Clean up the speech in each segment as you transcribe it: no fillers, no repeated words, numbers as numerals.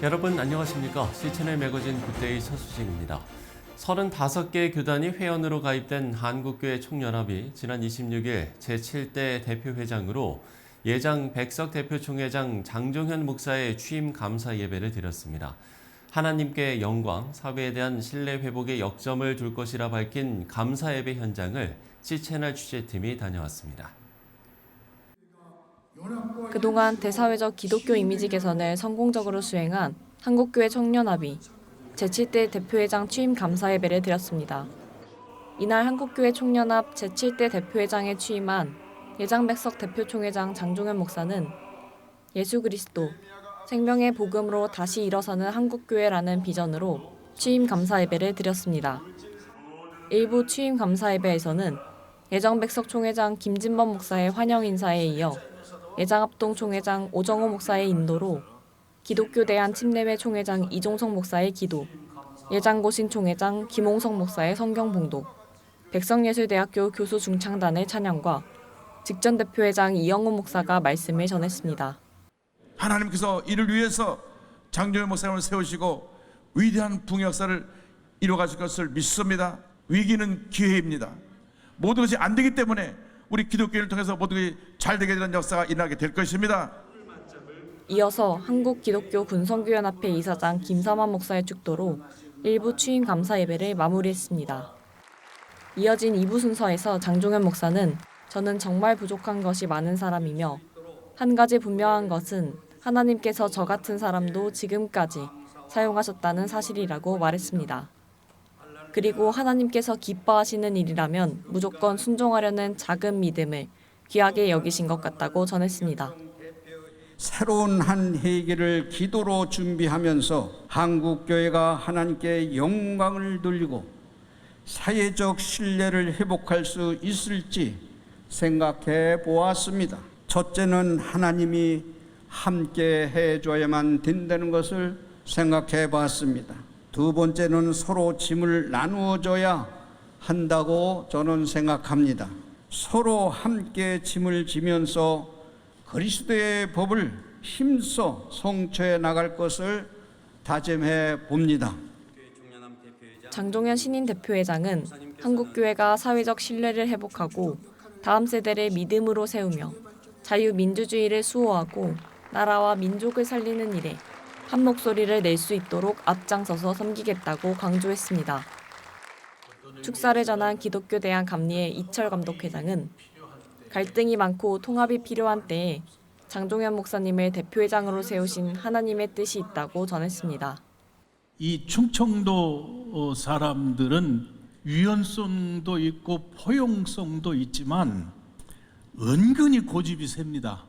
여러분 안녕하십니까? 시채널 매거진 굿데이 서수진입니다. 35개 교단이 회원으로 가입된 한국교회 총연합이 지난 26일 제7대 대표회장으로 예장 백석 대표총회장 장종현 목사의 취임 감사 예배를 드렸습니다. 하나님께 영광, 사회에 대한 신뢰 회복에 역점을 둘 것이라 밝힌 감사 예배 현장을 시채널 취재팀이 다녀왔습니다. 그동안 대사회적 기독교 이미지 개선을 성공적으로 수행한 한국교회 총연합이 제7대 대표회장 취임 감사 예배를 드렸습니다. 이날 한국교회 총연합 제7대 대표회장에 취임한 예장백석 대표총회장 장종현 목사는 예수 그리스도, 생명의 복음으로 다시 일어서는 한국교회라는 비전으로 취임 감사 예배를 드렸습니다. 일부 취임 감사 예배에서는 예정백석 총회장 김진범 목사의 환영 인사에 이어 예장합동 총회장 오정호 목사의 인도로 기독교 대한 침례회 총회장 이종석 목사의 기도, 예장고신 총회장 김홍석 목사의 성경 봉독, 백성예술대학교 교수 중창단의 찬양과 직전 대표회장 이영호 목사가 말씀을 전했습니다. 하나님께서 이를 위해서 장종현 목사님을 세우시고 위대한 붕역사를 이뤄가실 것을 믿습니다. 위기는 기회입니다. 모든 것이 안 되기 때문에 우리 기독교를 통해서 모든 것이 잘 되게 되는 역사가 일어나게 될 것입니다. 이어서 한국기독교군성교연합회 이사장 김삼환 목사의 축도로 일부 취임 감사 예배를 마무리했습니다. 이어진 2부 순서에서 장종현 목사는 저는 정말 부족한 것이 많은 사람이며 한 가지 분명한 것은 하나님께서 저 같은 사람도 지금까지 사용하셨다는 사실이라고 말했습니다. 그리고 하나님께서 기뻐하시는 일이라면 무조건 순종하려는 작은 믿음을 귀하게 여기신 것 같다고 전했습니다. 새로운 한 회개를 기도로 준비하면서 한국교회가 하나님께 영광을 돌리고 사회적 신뢰를 회복할 수 있을지 생각해 보았습니다. 첫째는 하나님이 함께 해줘야만 된다는 것을 생각해 봤습니다. 두 번째는 서로 짐을 나누어줘야 한다고 저는 생각합니다. 서로 함께 짐을 지면서 그리스도의 법을 힘써 성취해 나갈 것을 다짐해 봅니다. 장종현 신인 대표회장은 한국교회가 사회적 신뢰를 회복하고 다음 세대를 믿음으로 세우며 자유민주주의를 수호하고 나라와 민족을 살리는 일에 한 목소리를 낼 수 있도록 앞장서서 섬기겠다고 강조했습니다. 축사를 전한 기독교 대한 감리의 이철 감독회장은 갈등이 많고 통합이 필요한 때에 장종현 목사님을 대표회장으로 세우신 하나님의 뜻이 있다고 전했습니다. 이 충청도 사람들은 유연성도 있고 포용성도 있지만 은근히 고집이 셉니다.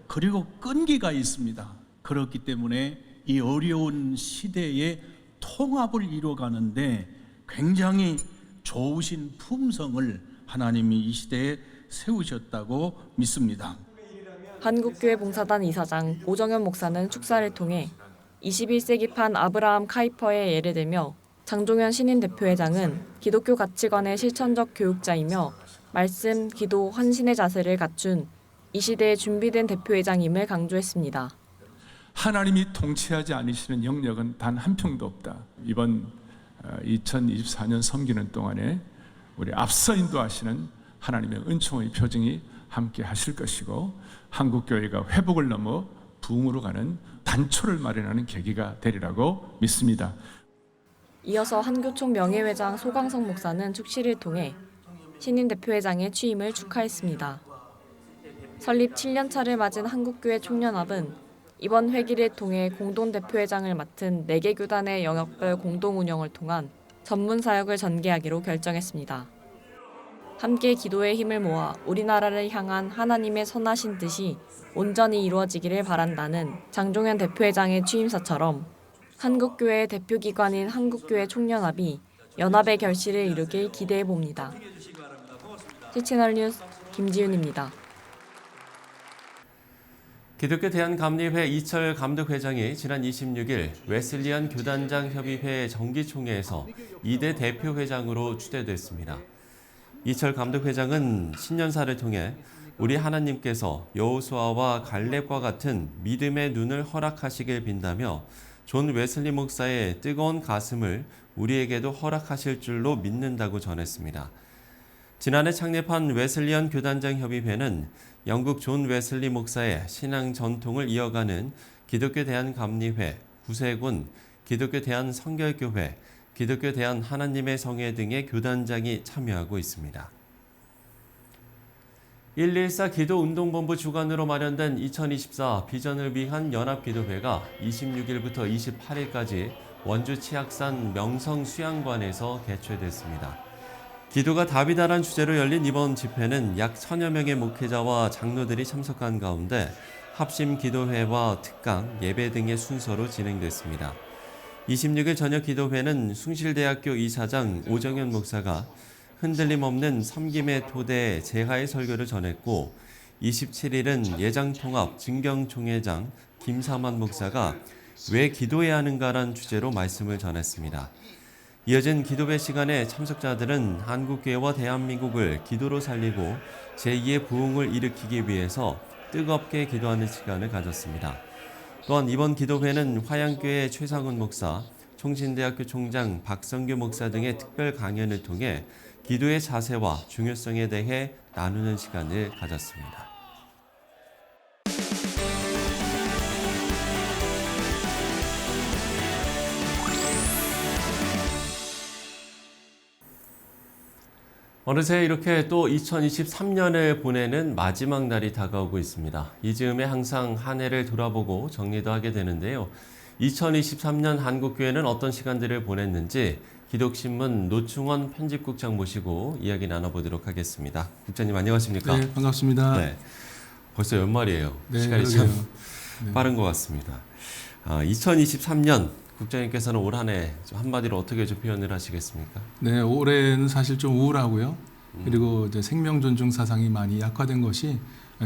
그리고 끈기가 있습니다. 그렇기 때문에 이 어려운 시대에 통합을 이루어가는데 굉장히 좋으신 품성을 하나님이 이 시대에 세우셨다고 믿습니다. 한국교회 봉사단 이사장 오정현 목사는 축사를 통해 21세기판 아브라함 카이퍼의 예를 들며 장종현 신인 대표회장은 기독교 가치관의 실천적 교육자이며 말씀, 기도, 헌신의 자세를 갖춘 이 시대에 준비된 대표회장임을 강조했습니다. 하나님이 통치하지 않으시는 영역은 단 한 평도 없다. 이번 2024년 섬기는 동안에 우리 앞서 인도하시는 하나님의 은총의 표징이 함께 하실 것이고 한국교회가 회복을 넘어 부흥으로 가는 단초를 마련하는 계기가 되리라고 믿습니다. 이어서 한교총 명예회장 소강성 목사는 축시를 통해 신인 대표회장의 취임을 축하했습니다. 설립 7년차를 맞은 한국교회 총연합은 이번 회기를 통해 공동대표회장을 맡은 4개 교단의 영역별 공동운영을 통한 전문 사역을 전개하기로 결정했습니다. 함께 기도의 힘을 모아 우리나라를 향한 하나님의 선하신 뜻이 온전히 이루어지기를 바란다는 장종현 대표회장의 취임사처럼 한국교회의 대표기관인 한국교회 총연합이 연합의 결실을 이루길 기대해봅니다. 시채널 뉴스 김지윤입니다. 기독교 대한감리회 이철 감독회장이 지난 26일 웨슬리안 교단장 협의회 정기총회에서 2대 대표회장으로 추대됐습니다. 이철 감독회장은 신년사를 통해 우리 하나님께서 여호수아와 갈렙과 같은 믿음의 눈을 허락하시길 빈다며 존 웨슬리 목사의 뜨거운 가슴을 우리에게도 허락하실 줄로 믿는다고 전했습니다. 지난해 창립한 웨슬리언 교단장 협의회는 영국 존 웨슬리 목사의 신앙 전통을 이어가는 기독교 대한감리회, 구세군, 기독교 대한성결교회, 기독교 대한 하나님의 성회 등의 교단장이 참여하고 있습니다. 114 기도운동본부 주관으로 마련된 2024 비전을 위한 연합기도회가 26일부터 28일까지 원주 치악산 명성수양관에서 개최됐습니다. 기도가 답이다란 주제로 열린 이번 집회는 약 1000여 명의 목회자와 장로들이 참석한 가운데 합심 기도회와 특강, 예배 등의 순서로 진행됐습니다. 26일 저녁 기도회는 숭실대학교 이사장 오정현 목사가 흔들림 없는 섬김의 토대 제하의 설교를 전했고 27일은 예장통합 증경총회장 김사만 목사가 왜 기도해야 하는가란 주제로 말씀을 전했습니다. 이어진 기도회 시간에 참석자들은 한국교회와 대한민국을 기도로 살리고 제2의 부흥을 일으키기 위해서 뜨겁게 기도하는 시간을 가졌습니다. 또한 이번 기도회는 화양교회 최상훈 목사, 총신대학교 총장 박성규 목사 등의 특별 강연을 통해 기도의 자세와 중요성에 대해 나누는 시간을 가졌습니다. 어느새 이렇게 또 2023년을 보내는 마지막 날이 다가오고 있습니다. 이 즈음에 항상 한 해를 돌아보고 정리도 하게 되는데요. 2023년 한국교회는 어떤 시간들을 보냈는지 기독신문 노충원 편집국장 모시고 이야기 나눠보도록 하겠습니다. 국장님 안녕하십니까? 네, 반갑습니다. 네, 벌써 연말이에요. 네, 시간이 그러게요. 참 네. 빠른 것 같습니다. 2023년 국장님께서는 올 한 해 한마디로 어떻게 좀 표현을 하시겠습니까? 네, 올해는 사실 좀 우울하고요. 그리고 이제 생명 존중 사상이 많이 약화된 것이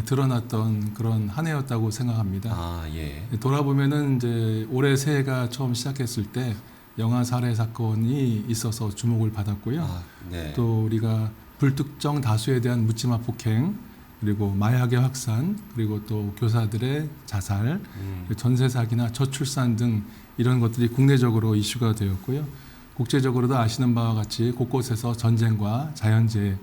드러났던 그런 한 해였다고 생각합니다. 아, 예. 돌아보면은 이제 올해 새해가 처음 시작했을 때 영아 살해 사건이 있어서 주목을 받았고요. 아, 네. 또 우리가 불특정 다수에 대한 묻지마 폭행, 그리고 마약의 확산, 그리고 또 교사들의 자살, 전세 사기나 저출산 등 이런 것들이 국내적으로 이슈가 되었고요. 국제적으로도 아시는 바와 같이 곳곳에서 전쟁과 자연재해,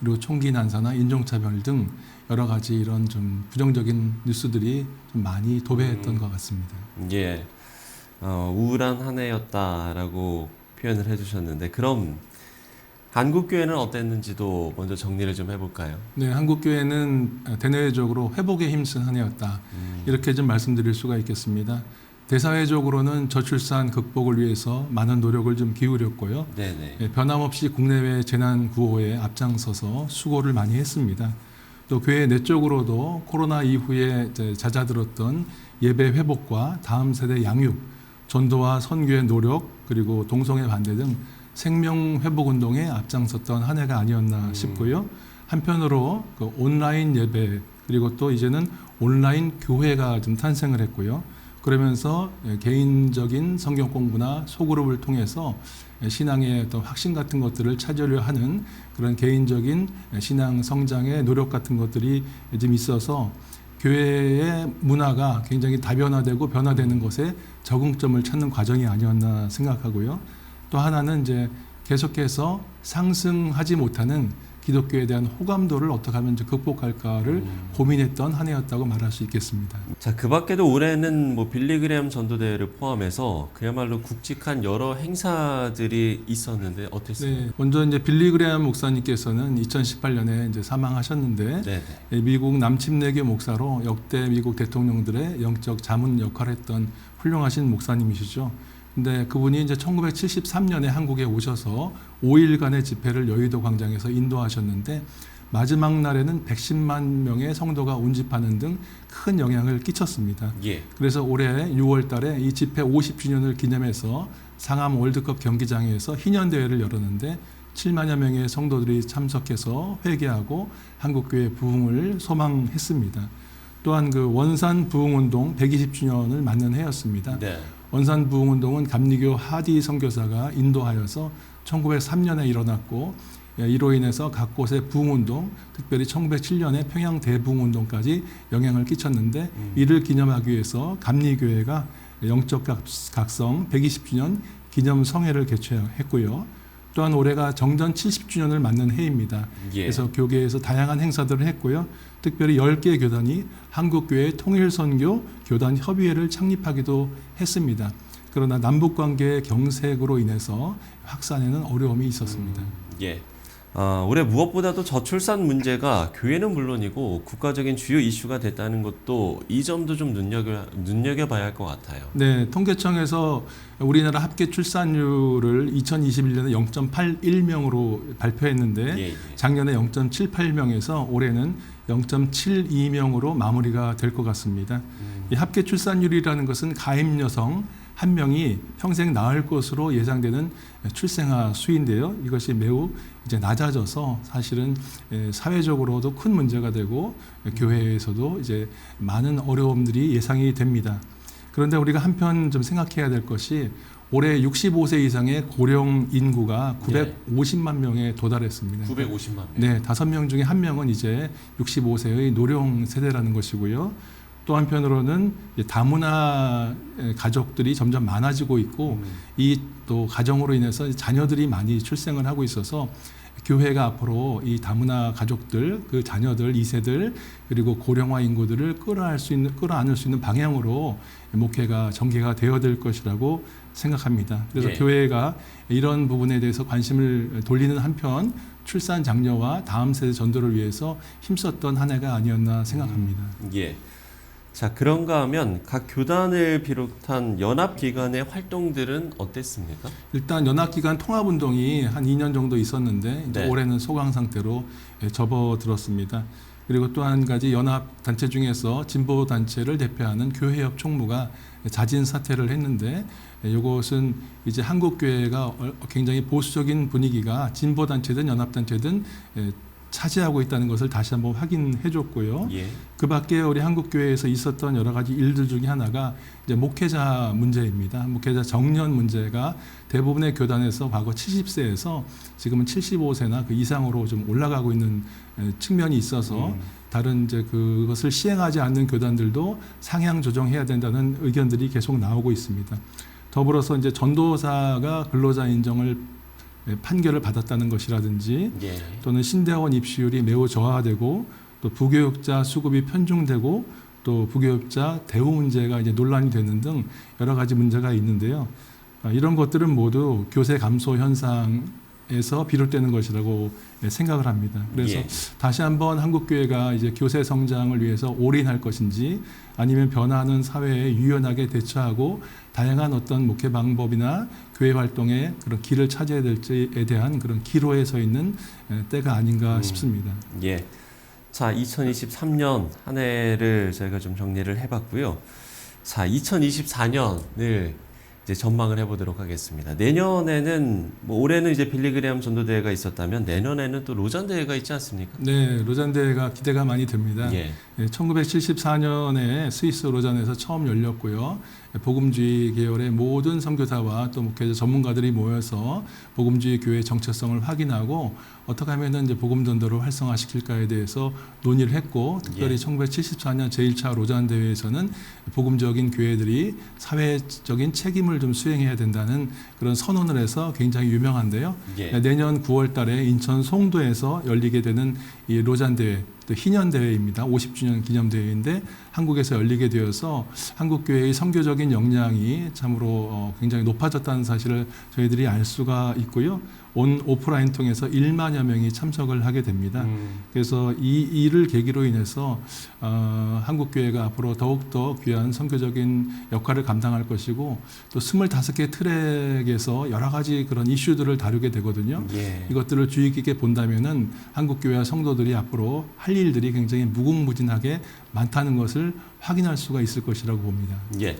그리고 총기 난사나 인종차별 등 여러 가지 이런 좀 부정적인 뉴스들이 좀 많이 도배했던 것 같습니다. 예, 우울한 한 해였다라고 표현을 해주셨는데 그럼 한국교회는 어땠는지도 먼저 정리를 좀 해볼까요? 네, 한국교회는 대내외적으로 회복에 힘쓴 한 해였다. 이렇게 좀 말씀드릴 수가 있겠습니다. 대사회적으로는 저출산 극복을 위해서 많은 노력을 좀 기울였고요. 네네. 변함없이 국내외 재난 구호에 앞장서서 수고를 많이 했습니다. 또 교회 내적으로도 코로나 이후에 이제 잦아들었던 예배 회복과 다음 세대 양육, 전도와 선교의 노력, 그리고 동성애 반대 등 생명 회복 운동에 앞장섰던 한 해가 아니었나 싶고요. 한편으로 그 온라인 예배, 그리고 또 이제는 온라인 교회가 좀 탄생을 했고요. 그러면서 개인적인 성경 공부나 소그룹을 통해서 신앙의 어떤 확신 같은 것들을 찾으려 하는 그런 개인적인 신앙 성장의 노력 같은 것들이 좀 있어서 교회의 문화가 굉장히 다변화되고 변화되는 것에 적응점을 찾는 과정이 아니었나 생각하고요. 또 하나는 이제 계속해서 상승하지 못하는 기독교에 대한 호감도를 어떻게 하면 이제 극복할까를 고민했던 한 해였다고 말할 수 있겠습니다. 자, 그 밖에도 올해는 뭐 빌리그레엄 전도대회를 포함해서 그야말로 굵직한 여러 행사들이 있었는데 어땠습니까? 네, 먼저 이제 빌리그레엄 목사님께서는 2018년에 이제 사망하셨는데 네네. 미국 남침내교 목사로 역대 미국 대통령들의 영적 자문 역할을 했던 훌륭하신 목사님이시죠. 근데 그분이 이제 1973년에 한국에 오셔서 5일간의 집회를 여의도 광장에서 인도하셨는데 마지막 날에는 110만 명의 성도가 운집하는 등 큰 영향을 끼쳤습니다. 예. 그래서 올해 6월 달에 이 집회 50주년을 기념해서 상암 월드컵 경기장에서 희년대회를 열었는데 7만여 명의 성도들이 참석해서 회개하고 한국교회 부흥을 소망했습니다. 또한 그 원산 부흥운동 120주년을 맞는 해였습니다. 네. 원산 부흥운동은 감리교 하디 선교사가 인도하여서 1903년에 일어났고 이로 인해서 각 곳의 부흥운동, 특별히 1907년에 평양 대부흥운동까지 영향을 끼쳤는데 이를 기념하기 위해서 감리교회가 영적 각성 120주년 기념 성회를 개최했고요. 또한 올해가 정전 70주년을 맞는 해입니다. 예. 그래서 교계에서 다양한 행사들을 했고요. 특별히 10개 교단이 한국교회 통일선교 교단 협의회를 창립하기도 했습니다. 그러나 남북관계 경색으로 인해서 확산에는 어려움이 있었습니다. 예. 올해 무엇보다도 저출산 문제가 교회는 물론이고 국가적인 주요 이슈가 됐다는 것도 이 점도 좀 눈여겨봐야 할 것 같아요. 네, 통계청에서 우리나라 합계 출산율을 2021년에 0.81명으로 발표했는데 예, 예. 작년에 0.78명에서 올해는 0.72명으로 마무리가 될 것 같습니다. 이 합계 출산율이라는 것은 가임 여성 한 명이 평생 낳을 것으로 예상되는 출생아 수인데요. 이것이 매우 이제 낮아져서 사실은 사회적으로도 큰 문제가 되고 교회에서도 이제 많은 어려움들이 예상이 됩니다. 그런데 우리가 한편 좀 생각해야 될 것이 올해 65세 이상의 고령 인구가 950만 명에 도달했습니다. 950만 명. 네, 5명 중에 1명은 이제 65세의 노령 세대라는 것이고요. 또 한편으로는 다문화 가족들이 점점 많아지고 있고 이 또 가정으로 인해서 자녀들이 많이 출생을 하고 있어서 교회가 앞으로 이 다문화 가족들, 그 자녀들, 2세들 그리고 고령화 인구들을 끌어안을 수 있는 방향으로 목회가 전개가 되어야 될 것이라고 생각합니다. 그래서 예. 교회가 이런 부분에 대해서 관심을 돌리는 한편 출산 장려와 다음 세대 전도를 위해서 힘썼던 한 해가 아니었나 생각합니다. 예. 자, 그런가 하면 각 교단을 비롯한 연합기관의 활동들은 어땠습니까? 일단 연합기관 통합운동이 한 2년 정도 있었는데 이제 네. 올해는 소강 상태로 접어들었습니다. 그리고 또 한 가지 연합단체 중에서 진보단체를 대표하는 교회협 총무가 자진 사퇴를 했는데 이것은 이제 한국교회가 굉장히 보수적인 분위기가 진보단체든 연합단체든 차지하고 있다는 것을 다시 한번 확인해 줬고요. 예. 그 밖에 우리 한국교회에서 있었던 여러 가지 일들 중에 하나가 이제 목회자 문제입니다. 목회자 정년 문제가 대부분의 교단에서 과거 70세에서 지금은 75세나 그 이상으로 좀 올라가고 있는 측면이 있어서 다른 이제 그것을 시행하지 않는 교단들도 상향 조정해야 된다는 의견들이 계속 나오고 있습니다. 더불어서 이제 전도사가 근로자 인정을 판결을 받았다는 것이라든지 예. 또는 신대원 입시율이 매우 저하되고 또 부교육자 수급이 편중되고 또 부교육자 대우 문제가 이제 논란이 되는 등 여러 가지 문제가 있는데요. 이런 것들은 모두 교세 감소 현상에서 비롯되는 것이라고 생각을 합니다. 그래서 예. 다시 한번 한국교회가 이제 교세 성장을 위해서 올인할 것인지 아니면 변화하는 사회에 유연하게 대처하고 다양한 어떤 목회 방법이나 교회 활동에 그런 길을 찾아야 될지에 대한 그런 기로에 서 있는 때가 아닌가 싶습니다. 예. 자, 2023년 한 해를 저희가 좀 정리를 해봤고요. 자, 2024년을 이제 전망을 해보도록 하겠습니다. 내년에는 뭐 올해는 이제 빌리그레암 전도대회가 있었다면 내년에는 또 로잔 대회가 있지 않습니까? 네, 로잔 대회가 기대가 많이 됩니다. 예. 1974년에 스위스 로잔에서 처음 열렸고요. 복음주의 계열의 모든 선교사와 또 목회자 전문가들이 모여서 복음주의 교회의 정체성을 확인하고 어떻게 하면 이제 복음 전도를 활성화시킬까에 대해서 논의를 했고 특별히 예. 1974년 제1차 로잔 대회에서는 복음적인 교회들이 사회적인 책임을 좀 수행해야 된다는 그런 선언을 해서 굉장히 유명한데요. 예. 내년 9월 달에 인천 송도에서 열리게 되는 이 로잔 대회 또 희년 대회입니다. 50주년 기념 대회인데 한국에서 열리게 되어서 한국 교회의 선교적인 역량이 참으로 굉장히 높아졌다는 사실을 저희들이 알 수가 있고요. 온 오프라인 통해서 1만여 명이 참석을 하게 됩니다. 그래서 이 일을 계기로 인해서 한국 교회가 앞으로 더욱더 귀한 선교적인 역할을 감당할 것이고 또 25개 트랙에서 여러 가지 그런 이슈들을 다루게 되거든요. 예. 이것들을 주의 깊게 본다면은 한국 교회와 성도들이 앞으로 할 일들이 굉장히 무궁무진하게 많다는 것을 확인할 수가 있을 것이라고 봅니다. 예.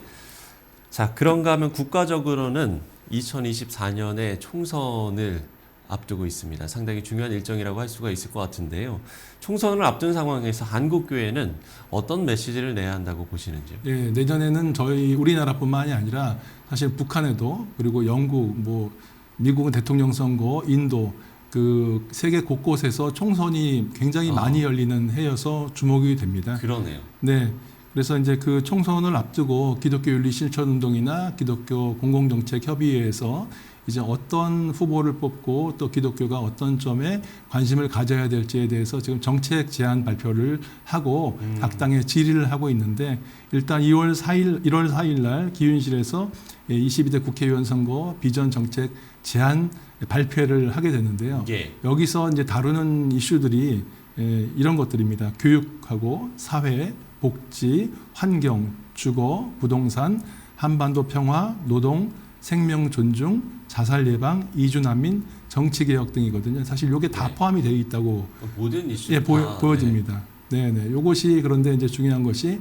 자, 그런가 하면 국가적으로는 2024년에 총선을 앞두고 있습니다. 상당히 중요한 일정이라고 할 수가 있을 것 같은데요. 총선을 앞둔 상황에서 한국교회는 어떤 메시지를 내야 한다고 보시는지요? 네, 내년에는 저희 우리나라뿐만이 아니라 사실 북한에도 그리고 영국, 뭐 미국은 대통령 선거, 인도 그 세계 곳곳에서 총선이 굉장히 많이 열리는 해여서 주목이 됩니다. 그러네요. 네. 그래서 이제 그 총선을 앞두고 기독교 윤리 실천 운동이나 기독교 공공정책협의회에서 이제 어떤 후보를 뽑고 또 기독교가 어떤 점에 관심을 가져야 될지에 대해서 지금 정책 제안 발표를 하고 각 당에 질의를 하고 있는데, 일단 1월 4일 날 기윤실에서 22대 국회의원 선거 비전 정책 제안 발표를 하게 됐는데요. 예. 여기서 이제 다루는 이슈들이 이런 것들입니다. 교육하고 사회, 복지, 환경, 주거, 부동산, 한반도 평화, 노동, 생명 존중, 자살 예방, 이주 난민, 정치 개혁 등이거든요. 사실 이게 다 네. 포함이 되어 있다고 모든 이슈 보여집니다. 네. 이것이 그런데 이제 중요한 것이,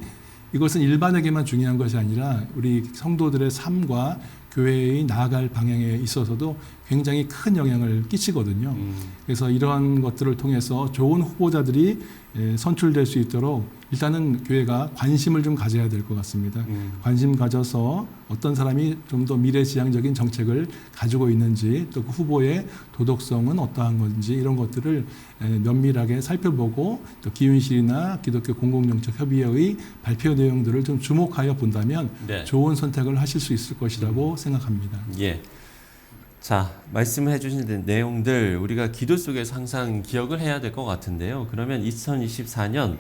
이것은 일반에게만 중요한 것이 아니라 우리 성도들의 삶과 교회의 나아갈 방향에 있어서도 굉장히 큰 영향을 끼치거든요. 그래서 이러한 것들을 통해서 좋은 후보자들이 선출될 수 있도록 일단은 교회가 관심을 좀 가져야 될 것 같습니다. 관심 가져서 어떤 사람이 좀 더 미래지향적인 정책을 가지고 있는지, 또 그 후보의 도덕성은 어떠한 건지, 이런 것들을 면밀하게 살펴보고 또 기윤실이나 기독교 공공정책협의회의 발표 내용들을 좀 주목하여 본다면 네. 좋은 선택을 하실 수 있을 것이라고 생각합니다. 예. 자, 말씀해 주신 내용들 우리가 기도 속에서 항상 기억을 해야 될 것 같은데요. 그러면 2024년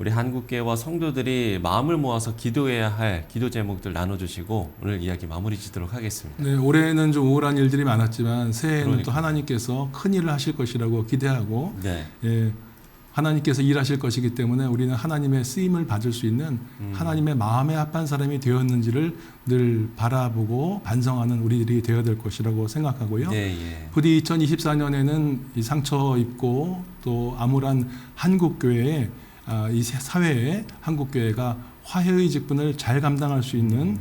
우리 한국교회와 성도들이 마음을 모아서 기도해야 할 기도 제목들 나눠주시고 오늘 이야기 마무리 짓도록 하겠습니다. 네, 올해는 좀 우울한 일들이 많았지만 새해에는 그러니까요. 또 하나님께서 큰 일을 하실 것이라고 기대하고, 네. 하나님께서 일하실 것이기 때문에 우리는 하나님의 쓰임을 받을 수 있는 하나님의 마음에 합한 사람이 되었는지를 늘 바라보고 반성하는 우리들이 되어야 될 것이라고 생각하고요. 예. 부디 2024년에는 이 상처 입고 또 암울한 한국교회에 이 사회에 한국교회가 화해의 직분을 잘 감당할 수 있는,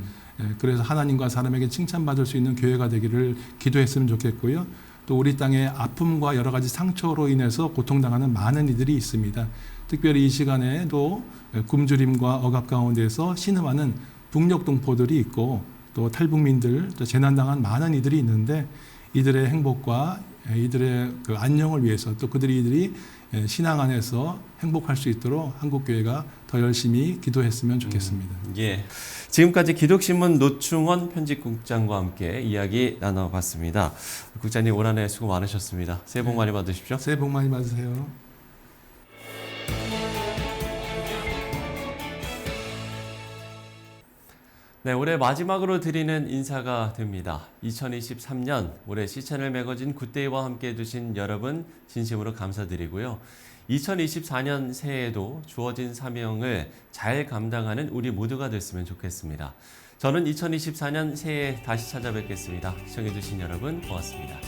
그래서 하나님과 사람에게 칭찬받을 수 있는 교회가 되기를 기도했으면 좋겠고요. 또 우리 땅의 아픔과 여러 가지 상처로 인해서 고통당하는 많은 이들이 있습니다. 특별히 이 시간에도 굶주림과 억압 가운데서 신음하는 북녘 동포들이 있고, 또 탈북민들, 또 재난당한 많은 이들이 있는데, 이들의 행복과 이들의 그 안녕을 위해서 또 이들이 신앙 안에서 행복할 수 있도록 한국교회가 더 열심히 기도했으면 좋겠습니다. 예. 지금까지 기독신문 노충원 편집국장과 함께 이야기 나눠봤습니다. 국장님 올 한 해 수고 많으셨습니다. 새해 복 많이 받으십시오. 새해 복 많이 받으세요. 네, 올해 마지막으로 드리는 인사가 됩니다. 2023년 올해 시채널 매거진 굿데이와 함께 해주신 여러분 진심으로 감사드리고요. 2024년 새해에도 주어진 사명을 잘 감당하는 우리 모두가 됐으면 좋겠습니다. 저는 2024년 새해에 다시 찾아뵙겠습니다. 시청해주신 여러분 고맙습니다.